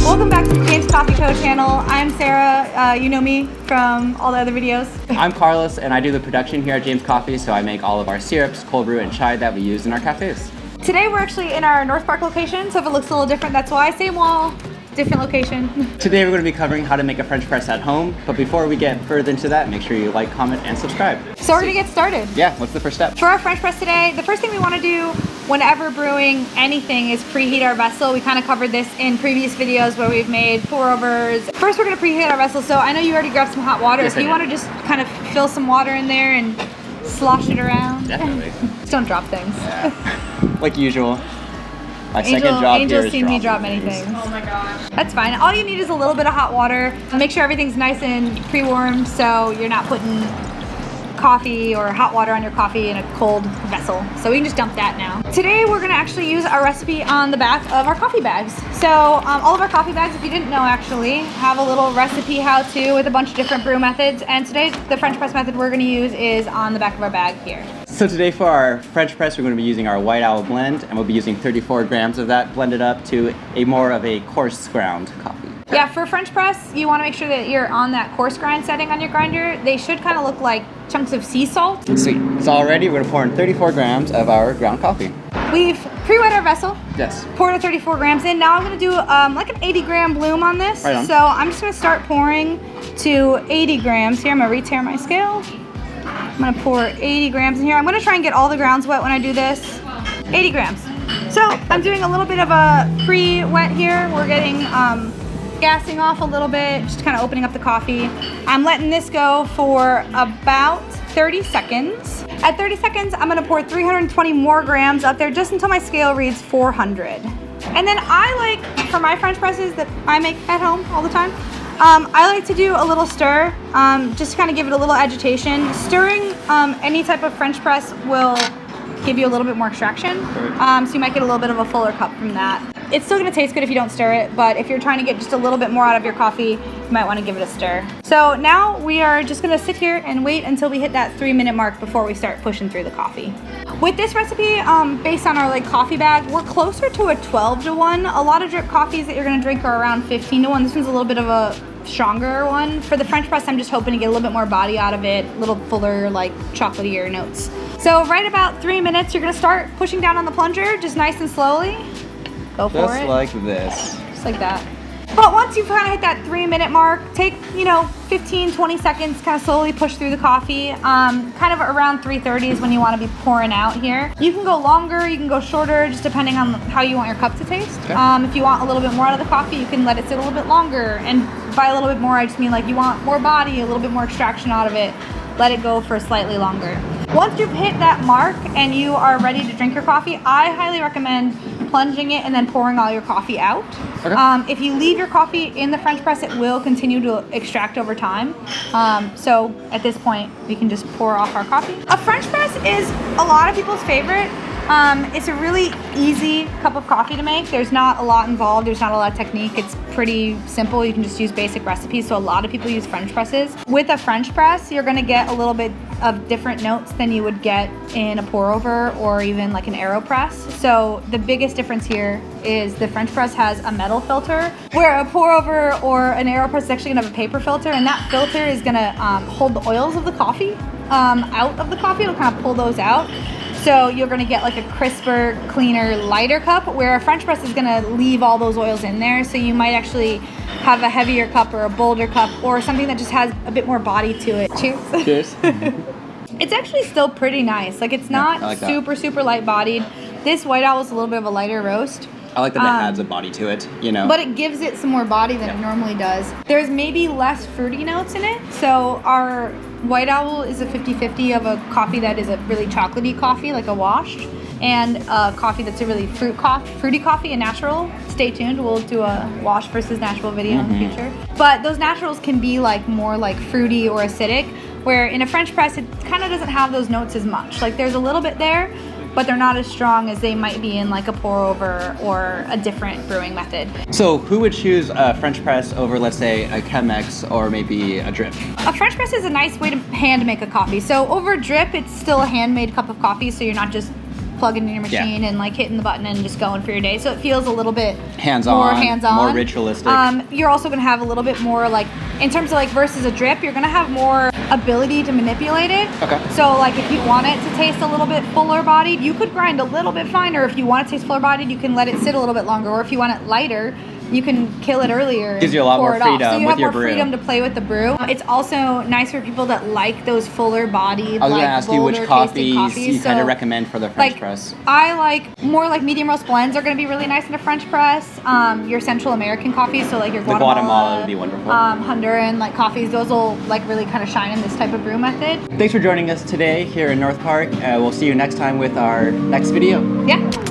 Welcome back to the James Coffee Co. channel. I'm Sarah. You know me from all the other videos. I'm Carlos, and I do the production here at James Coffee, so I make all of our syrups, cold brew, and chai that we use in our cafes. Today we're actually in our North Park location, so if it looks a little different, that's why. Same wall, different location. Today we're going to be covering how to make a French press at home, but before we get further into that, make sure you like, comment, and subscribe. So we're going to get started. Yeah, what's the first step? For our French press today, the first thing we want to do whenever brewing anything is preheat our vessel. We kind of covered this in previous videos where we've made pour-overs. First we're going to preheat our vessel, so I know you already grabbed some hot water. Yes, if you want to just kind of fill some water in there and slosh it around. Definitely. Just don't drop things. Yeah. Like usual. My second job here Angel's is seen me drop many things. Oh my gosh. That's fine. All you need is a little bit of hot water. Make sure everything's nice and pre-warmed so you're not putting coffee or hot water on your coffee in a cold vessel. So we can just dump that now. Today we're gonna actually use our recipe on the back of our coffee bags. So all of our coffee bags, if you didn't know actually, have a little recipe how-to with a bunch of different brew methods. And today the French press method we're gonna use is on the back of our bag here. So today for our French press, we're going to be using our White Owl blend, and we'll be using 34 grams of that blended up to a more of a coarse ground coffee. Yeah, for French press, you want to make sure that you're on that coarse grind setting on your grinder. They should kind of look like chunks of sea salt. Sweet. So already we're going to pour in 34 grams of our ground coffee. We've pre-wet our vessel. Yes. Poured our 34 grams in. Now I'm going to do like an 80 gram bloom on this. Right on. So I'm just going to start pouring to 80 grams here. I'm going to re-tear my scale. I'm going to pour 80 grams in here. I'm going to try and get all the grounds wet when I do this. 80 grams. So I'm doing a little bit of a pre-wet here. We're getting gassing off a little bit, just kind of opening up the coffee. I'm letting this go for about 30 seconds. At 30 seconds, I'm going to pour 320 more grams up there just until my scale reads 400. And then I like, for my French presses that I make at home all the time, I like to do a little stir, just to kind of give it a little agitation. Stirring any type of French press will give you a little bit more extraction, so you might get a little bit of a fuller cup from that. It's still going to taste good if you don't stir it, but if you're trying to get just a little bit more out of your coffee, you might want to give it a stir. So now we are just going to sit here and wait until we hit that 3-minute mark before we start pushing through the coffee. With this recipe, based on our like coffee bag, we're closer to a 12-to-1. A lot of drip coffees that you're going to drink are around 15-to-1. This one's a little bit of a stronger one. For the French press, I'm just hoping to get a little bit more body out of it, a little fuller, like chocolatier notes. So right about 3 minutes, you're going to start pushing down on the plunger, just nice and slowly. Go for it. Just like this. Just like that. But once you kind of hit that 3-minute mark, take, 15, 20 seconds, kind of slowly push through the coffee. Kind of around 3:30 is when you want to be pouring out here. You can go longer, you can go shorter, just depending on how you want your cup to taste. Okay. If you want a little bit more out of the coffee, you can let it sit a little bit longer. And by a little bit more, I just mean like you want more body, a little bit more extraction out of it. Let it go for slightly longer. Once you've hit that mark and you are ready to drink your coffee, I highly recommend plunging it and then pouring all your coffee out. Okay. If you leave your coffee in the French press, it will continue to extract over time. So at this point, we can just pour off our coffee. A French press is a lot of people's favorite. It's a really easy cup of coffee to make. There's not a lot involved. There's not a lot of technique. It's pretty simple. You can just use basic recipes. So a lot of people use French presses. With a French press, you're going to get a little bit of different notes than you would get in a pour over or even like an AeroPress. So the biggest difference here is the French press has a metal filter, where a pour over or an AeroPress is actually going to have a paper filter, and that filter is going to hold the oils of the coffee out of the coffee. It'll kind of pull those out. So you're going to get like a crisper, cleaner, lighter cup, where a French press is going to leave all those oils in there. So you might actually have a heavier cup or a bolder cup or something that just has a bit more body to it. Cheers. Cheers. It's actually still pretty nice. Like it's not super light bodied. This White Owl is a little bit of a lighter roast. I like that it adds a body to it, But it gives it some more body than it normally does. There's maybe less fruity notes in it. So our White Owl is a 50-50 of a coffee that is a really chocolatey coffee, like a washed, and a coffee that's a really fruity coffee, a natural. Stay tuned. We'll do a wash versus natural video in the future. But those naturals can be like more like fruity or acidic, where in a French press, it kind of doesn't have those notes as much. Like there's a little bit there, but they're not as strong as they might be in like a pour over or a different brewing method. So who would choose a French press over, let's say, a Chemex or maybe a drip? A French press is a nice way to hand make a coffee. So over drip, it's still a handmade cup of coffee, so you're not just plugging in your machine and like hitting the button and just going for your day. So it feels a little bit hands-on, more ritualistic. You're also gonna have a little bit more like, in terms of like versus a drip, you're gonna have more ability to manipulate it. Okay. So like if you want it to taste a little bit fuller bodied, you could grind a little bit finer. If you want it to taste fuller bodied, you can let it sit a little bit longer. Or if you want it lighter, you can kill it earlier. Gives you a lot more freedom so you with have your more brew. freedom to play with the brew. It's also nice for people that like those fuller bodied, I was like gonna ask you which bolder coffees tasting you kind So, of recommend for the French like, press. I like more like medium roast blends are going to be really nice in a French press. Your Central American coffees, so like your Guatemala would be wonderful. Honduran like coffees, those will like really kind of shine in this type of brew method. Thanks for joining us today here in North Park. We'll see you next time with our next video. Yeah.